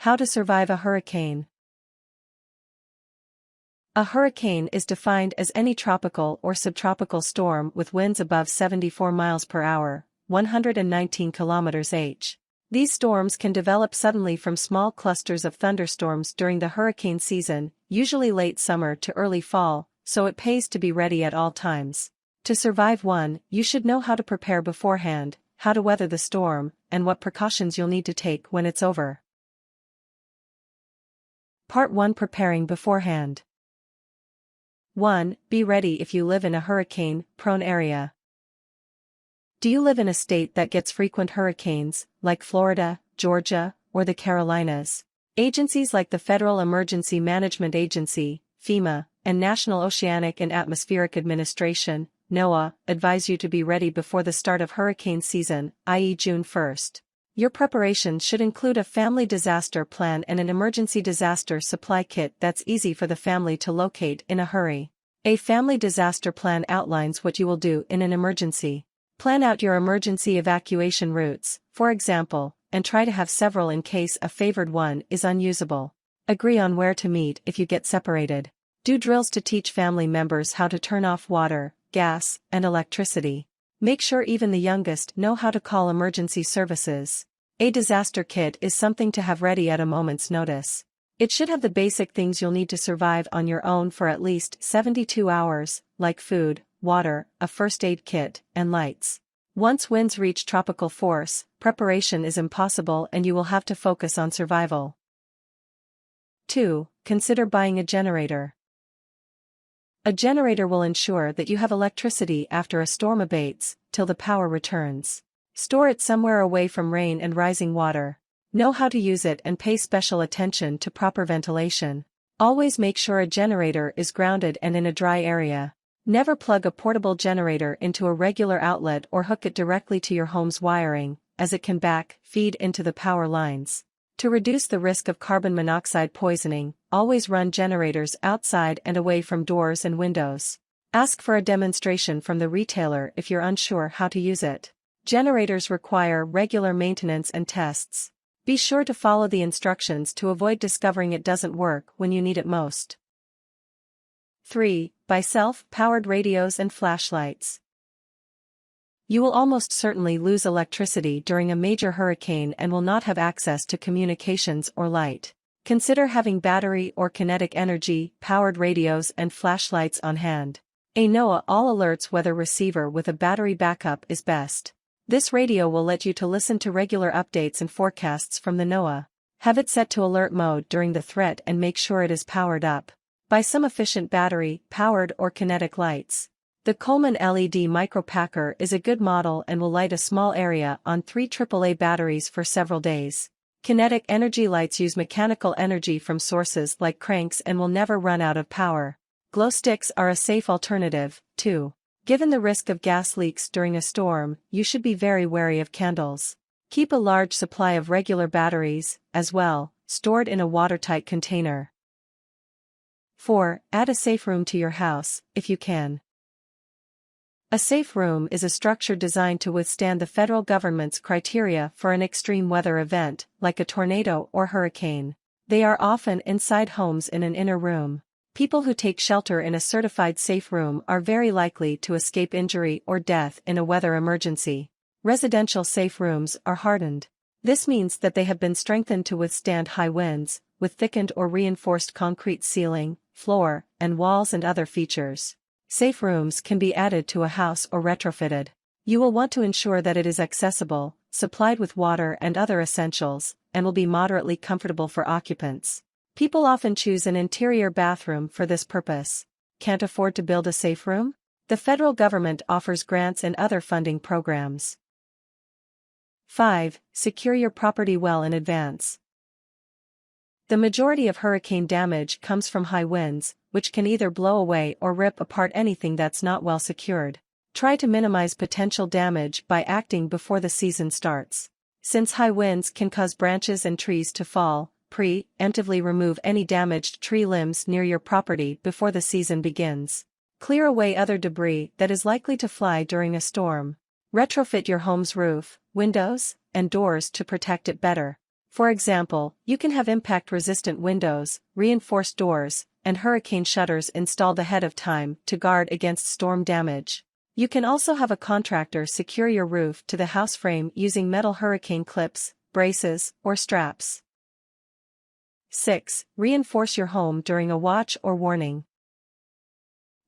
How to survive a hurricane. A hurricane is defined as any tropical or subtropical storm with winds above 74 miles per hour, 119 kilometers h. These storms can develop suddenly from small clusters of thunderstorms during the hurricane season, usually late summer to early fall, so it pays to be ready at all times. To survive one, you should know how to prepare beforehand, how to weather the storm, and what precautions you'll need to take when it's over. Part 1: Preparing beforehand. 1. Be ready if you live in a hurricane-prone area. Do you live in a state that gets frequent hurricanes, like Florida, Georgia, or the Carolinas? Agencies like the Federal Emergency Management Agency, FEMA, and National Oceanic and Atmospheric Administration, NOAA, advise you to be ready before the start of hurricane season, i.e. June 1st. Your preparation should include a family disaster plan and an emergency disaster supply kit that's easy for the family to locate in a hurry. A family disaster plan outlines what you will do in an emergency. Plan out your emergency evacuation routes, for example, and try to have several in case a favored one is unusable. Agree on where to meet if you get separated. Do drills to teach family members how to turn off water, gas, and electricity. Make sure even the youngest know how to call emergency services. A disaster kit is something to have ready at a moment's notice. It should have the basic things you'll need to survive on your own for at least 72 hours, like food, water, a first aid kit, and lights. Once winds reach tropical force, preparation is impossible and you will have to focus on survival. 2. Consider buying a generator. A generator will ensure that you have electricity after a storm abates, till the power returns. Store it somewhere away from rain and rising water. Know how to use it and pay special attention to proper ventilation. Always make sure a generator is grounded and in a dry area. Never plug a portable generator into a regular outlet or hook it directly to your home's wiring, as it can feed into the power lines. To reduce the risk of carbon monoxide poisoning, always run generators outside and away from doors and windows. Ask for a demonstration from the retailer if you're unsure how to use it. Generators require regular maintenance and tests. Be sure to follow the instructions to avoid discovering it doesn't work when you need it most. 3. Buy self-powered radios and flashlights. You will almost certainly lose electricity during a major hurricane and will not have access to communications or light. Consider having battery or kinetic energy-powered radios and flashlights on hand. A NOAA All Alerts weather receiver with a battery backup is best. This radio will let you to listen to regular updates and forecasts from the NOAA. Have it set to alert mode during the threat and make sure it is powered up. Buy some efficient battery-powered or kinetic lights. The Coleman LED Micro Packer is a good model and will light a small area on 3 AAA batteries for several days. Kinetic energy lights use mechanical energy from sources like cranks and will never run out of power. Glow sticks are a safe alternative, too. Given the risk of gas leaks during a storm, you should be very wary of candles. Keep a large supply of regular batteries, as well, stored in a watertight container. 4. Add a safe room to your house, if you can. A safe room is a structure designed to withstand the federal government's criteria for an extreme weather event, like a tornado or hurricane. They are often inside homes in an inner room. People who take shelter in a certified safe room are very likely to escape injury or death in a weather emergency. Residential safe rooms are hardened. This means that they have been strengthened to withstand high winds, with thickened or reinforced concrete ceiling, floor, and walls and other features. Safe rooms can be added to a house or retrofitted. You will want to ensure that it is accessible, supplied with water and other essentials, and will be moderately comfortable for occupants. People often choose an interior bathroom for this purpose. Can't afford to build a safe room? The federal government offers grants and other funding programs. 5. Secure your property well in advance. The majority of hurricane damage comes from high winds, which can either blow away or rip apart anything that's not well secured. Try to minimize potential damage by acting before the season starts. Since high winds can cause branches and trees to fall, preemptively remove any damaged tree limbs near your property before the season begins. Clear away other debris that is likely to fly during a storm. Retrofit your home's roof, windows, and doors to protect it better. For example, you can have impact-resistant windows, reinforced doors, and hurricane shutters installed ahead of time to guard against storm damage. You can also have a contractor secure your roof to the house frame using metal hurricane clips, braces, or straps. 6. Reinforce your home during a watch or warning.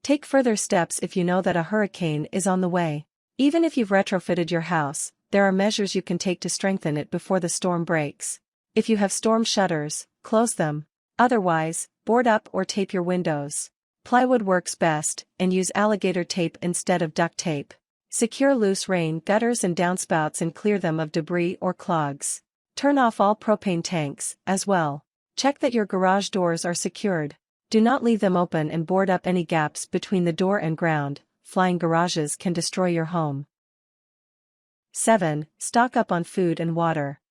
Take further steps if you know that a hurricane is on the way. Even if you've retrofitted your house, there are measures you can take to strengthen it before the storm breaks. If you have storm shutters, close them. Otherwise, board up or tape your windows. Plywood works best, and use alligator tape instead of duct tape. Secure loose rain gutters and downspouts and clear them of debris or clogs. Turn off all propane tanks, as well. Check that your garage doors are secured. Do not leave them open and board up any gaps between the door and ground. Flying garages can destroy your home. 7. Stock up on food and water.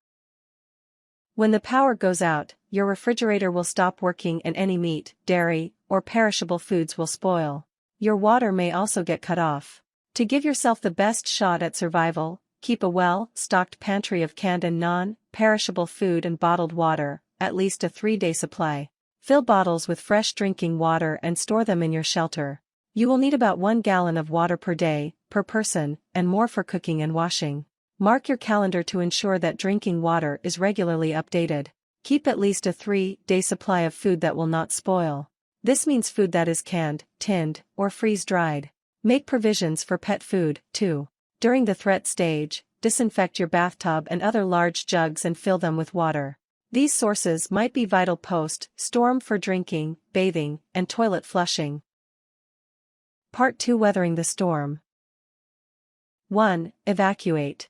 When the power goes out, your refrigerator will stop working and any meat, dairy, or perishable foods will spoil. Your water may also get cut off. To give yourself the best shot at survival, keep a well-stocked pantry of canned and non-perishable food and bottled water, at least a 3-day supply. Fill bottles with fresh drinking water and store them in your shelter. You will need about 1 gallon of water per day, per person, and more for cooking and washing. Mark your calendar to ensure that drinking water is regularly updated. Keep at least a 3-day supply of food that will not spoil. This means food that is canned, tinned, or freeze-dried. Make provisions for pet food, too. During the threat stage, disinfect your bathtub and other large jugs and fill them with water. These sources might be vital post-storm for drinking, bathing, and toilet flushing. Part 2. Weathering the storm. 1. Evacuate.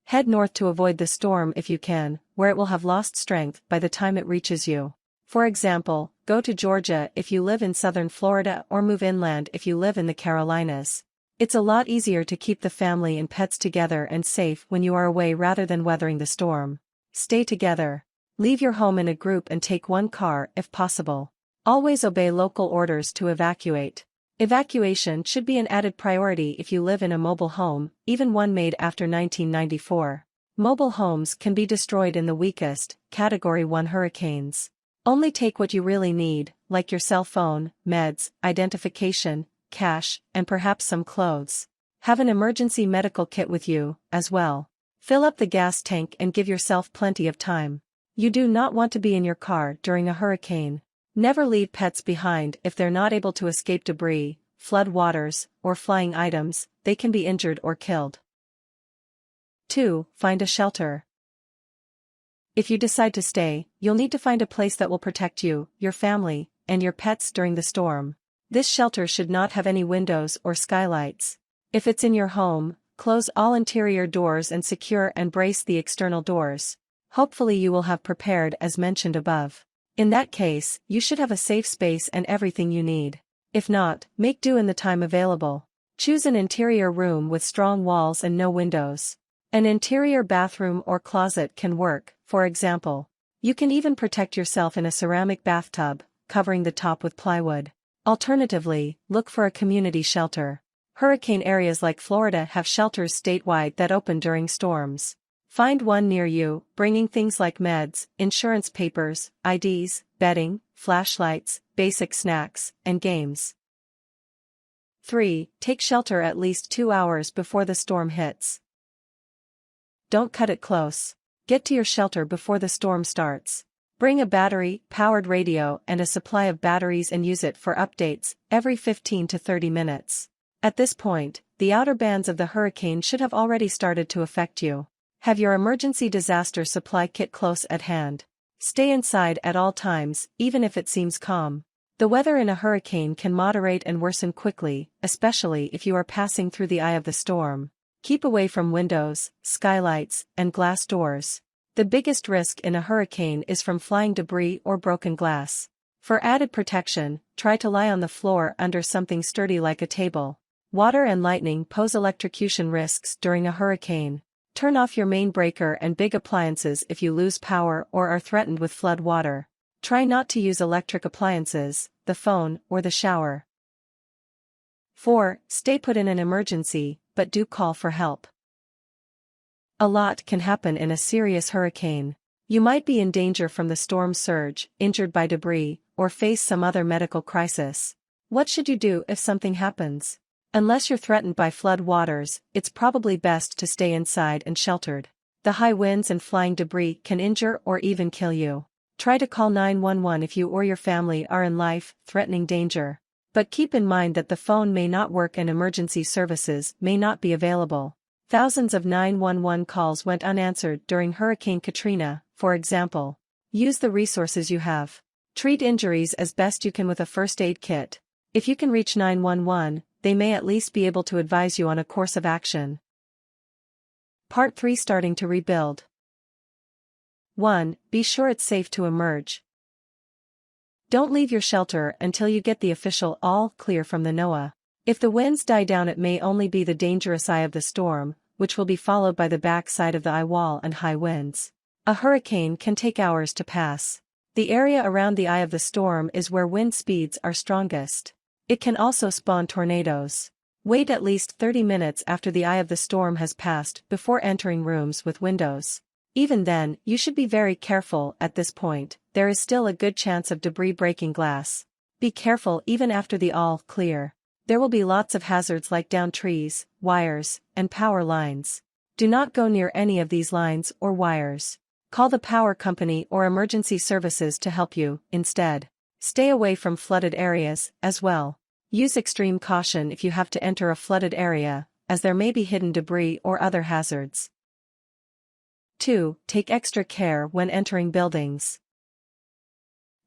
Head north to avoid the storm if you can, where it will have lost strength by the time it reaches you. For example, go to Georgia if you live in southern Florida or move inland if you live in the Carolinas. It's a lot easier to keep the family and pets together and safe when you are away rather than weathering the storm. Stay together. Leave your home in a group and take one car if possible. Always obey local orders to evacuate. Evacuation should be an added priority if you live in a mobile home, even one made after 1994. Mobile homes can be destroyed in the weakest, Category 1 hurricanes. Only take what you really need, like your cell phone, meds, identification, cash, and perhaps some clothes. Have an emergency medical kit with you, as well. Fill up the gas tank and give yourself plenty of time. You do not want to be in your car during a hurricane. Never leave pets behind if they're not able to escape debris, flood waters, or flying items. They can be injured or killed. 2. Find a shelter. If you decide to stay, you'll need to find a place that will protect you, your family, and your pets during the storm. This shelter should not have any windows or skylights. If it's in your home, close all interior doors and secure and brace the external doors. Hopefully you will have prepared as mentioned above. In that case, you should have a safe space and everything you need. If not, make do in the time available. Choose an interior room with strong walls and no windows. An interior bathroom or closet can work, for example. You can even protect yourself in a ceramic bathtub, covering the top with plywood. Alternatively, look for a community shelter. Hurricane areas like Florida have shelters statewide that open during storms. Find one near you, bringing things like meds, insurance papers, IDs, bedding, flashlights, basic snacks, and games. 3. Take shelter at least 2 hours before the storm hits. Don't cut it close. Get to your shelter before the storm starts. Bring a battery-powered radio and a supply of batteries and use it for updates every 15 to 30 minutes. At this point, the outer bands of the hurricane should have already started to affect you. Have your emergency disaster supply kit close at hand. Stay inside at all times, even if it seems calm. The weather in a hurricane can moderate and worsen quickly, especially if you are passing through the eye of the storm. Keep away from windows, skylights, and glass doors. The biggest risk in a hurricane is from flying debris or broken glass. For added protection, try to lie on the floor under something sturdy like a table. Water and lightning pose electrocution risks during a hurricane. Turn off your main breaker and big appliances if you lose power or are threatened with flood water. Try not to use electric appliances, the phone, or the shower. 4. Stay put in an emergency, but do call for help. A lot can happen in a serious hurricane. You might be in danger from the storm surge, injured by debris, or face some other medical crisis. What should you do if something happens? Unless you're threatened by flood waters, it's probably best to stay inside and sheltered. The high winds and flying debris can injure or even kill you. Try to call 911 if you or your family are in life-threatening danger. But keep in mind that the phone may not work and emergency services may not be available. Thousands of 911 calls went unanswered during Hurricane Katrina, for example. Use the resources you have. Treat injuries as best you can with a first aid kit. If you can reach 911, they may at least be able to advise you on a course of action. Part 3: Starting to rebuild. 1. Be sure it's safe to emerge. Don't leave your shelter until you get the official all clear from the NOAA. If the winds die down, it may only be the dangerous eye of the storm, which will be followed by the back side of the eye wall and high winds. A hurricane can take hours to pass. The area around the eye of the storm is where wind speeds are strongest. It can also spawn tornadoes. Wait at least 30 minutes after the eye of the storm has passed before entering rooms with windows. Even then, you should be very careful. At this point, there is still a good chance of debris breaking glass. Be careful even after the all clear. There will be lots of hazards like downed trees, wires, and power lines. Do not go near any of these lines or wires. Call the power company or emergency services to help you, instead. Stay away from flooded areas, as well. Use extreme caution if you have to enter a flooded area, as there may be hidden debris or other hazards. 2. Take extra care when entering buildings.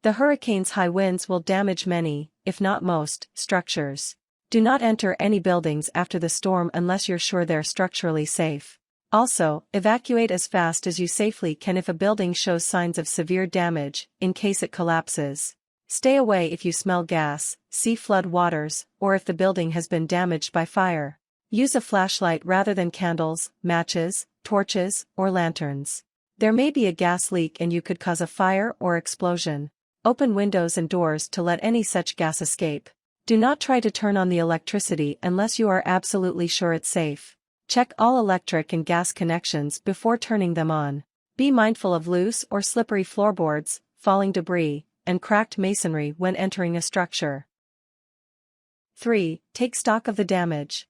The hurricane's high winds will damage many, if not most, structures. Do not enter any buildings after the storm unless you're sure they're structurally safe. Also, evacuate as fast as you safely can if a building shows signs of severe damage, in case it collapses. Stay away if you smell gas, see flood waters, or if the building has been damaged by fire. Use a flashlight rather than candles, matches, torches, or lanterns. There may be a gas leak and you could cause a fire or explosion. Open windows and doors to let any such gas escape. Do not try to turn on the electricity unless you are absolutely sure it's safe. Check all electric and gas connections before turning them on. Be mindful of loose or slippery floorboards, falling debris, and cracked masonry when entering a structure. 3. Take stock of the damage.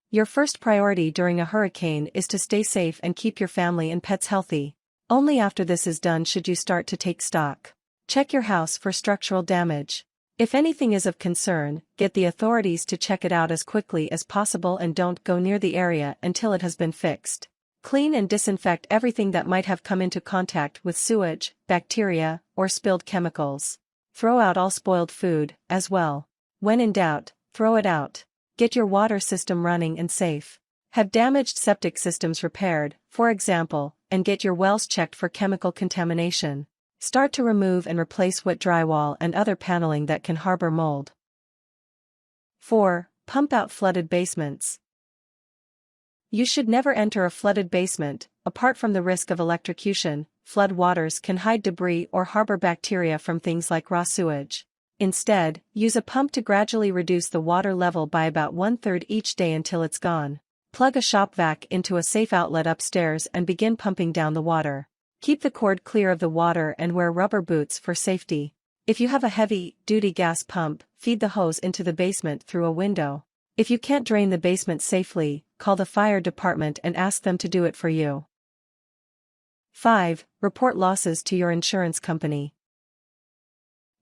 Your first priority during a hurricane is to stay safe and keep your family and pets healthy. Only after this is done should you start to take stock. Check your house for structural damage. If anything is of concern, get the authorities to check it out as quickly as possible and don't go near the area until it has been fixed. Clean and disinfect everything that might have come into contact with sewage, bacteria, or spilled chemicals. Throw out all spoiled food, as well. When in doubt, throw it out. Get your water system running and safe. Have damaged septic systems repaired, for example, and get your wells checked for chemical contamination. Start to remove and replace wet drywall and other paneling that can harbor mold. 4. Pump out flooded basements. You should never enter a flooded basement. Apart from the risk of electrocution, flood waters can hide debris or harbor bacteria from things like raw sewage. Instead, use a pump to gradually reduce the water level by about 1/3 each day until it's gone. Plug a shop vac into a safe outlet upstairs and begin pumping down the water. Keep the cord clear of the water and wear rubber boots for safety. If you have a heavy-duty gas pump, feed the hose into the basement through a window. If you can't drain the basement safely, call the fire department and ask them to do it for you. 5. Report losses to your insurance company.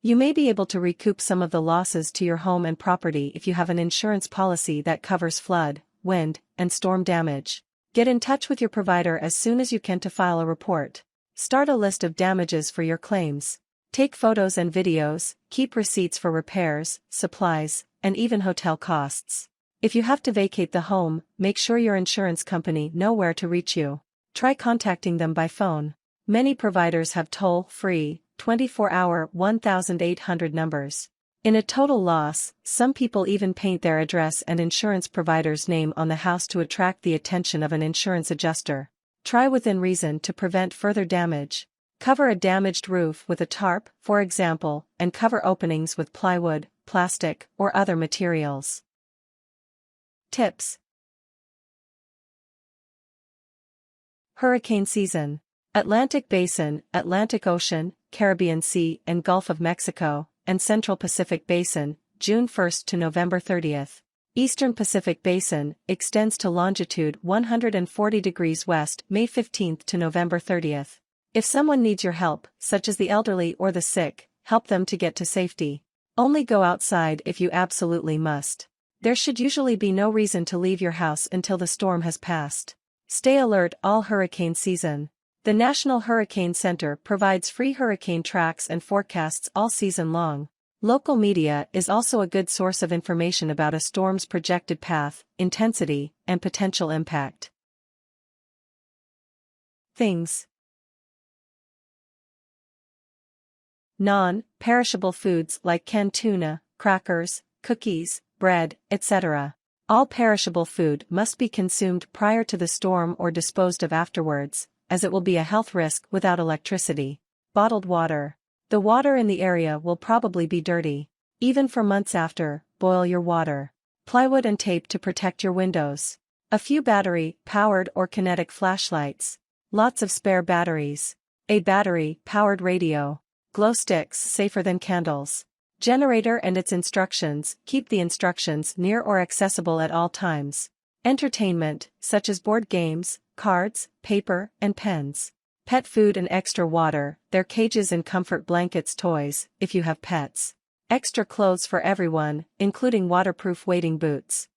You may be able to recoup some of the losses to your home and property if you have an insurance policy that covers flood, wind, and storm damage. Get in touch with your provider as soon as you can to file a report. Start a list of damages for your claims. Take photos and videos, keep receipts for repairs, supplies, and even hotel costs. If you have to vacate the home, make sure your insurance company know where to reach you. Try contacting them by phone. Many providers have toll-free, 24-hour 1-800 numbers. In a total loss, some people even paint their address and insurance provider's name on the house to attract the attention of an insurance adjuster. Try within reason to prevent further damage. Cover a damaged roof with a tarp, for example, and cover openings with plywood, plastic, or other materials. Tips. Hurricane season. Atlantic Basin, Atlantic Ocean, Caribbean Sea and Gulf of Mexico, and Central Pacific Basin, June 1st to November 30th. Eastern Pacific Basin, extends to longitude 140 degrees west, May 15th to November 30th. If someone needs your help, such as the elderly or the sick, help them to get to safety. Only go outside if you absolutely must. There should usually be no reason to leave your house until the storm has passed. Stay alert all hurricane season. The National Hurricane Center provides free hurricane tracks and forecasts all season long. Local media is also a good source of information about a storm's projected path, intensity, and potential impact. Things. Non-perishable foods like canned tuna, crackers, cookies, bread, etc. All perishable food must be consumed prior to the storm or disposed of afterwards, as it will be a health risk without electricity. Bottled water. The water in the area will probably be dirty. Even for months after, boil your water. Plywood and tape to protect your windows. A few battery-powered or kinetic flashlights. Lots of spare batteries. A battery-powered radio. Glow sticks safer than candles. Generator and its instructions. Keep the instructions near or accessible at all times. Entertainment, such as board games, cards, paper, and pens. Pet food and extra water, their cages and comfort blankets, toys, if you have pets. Extra clothes for everyone, including waterproof wading boots.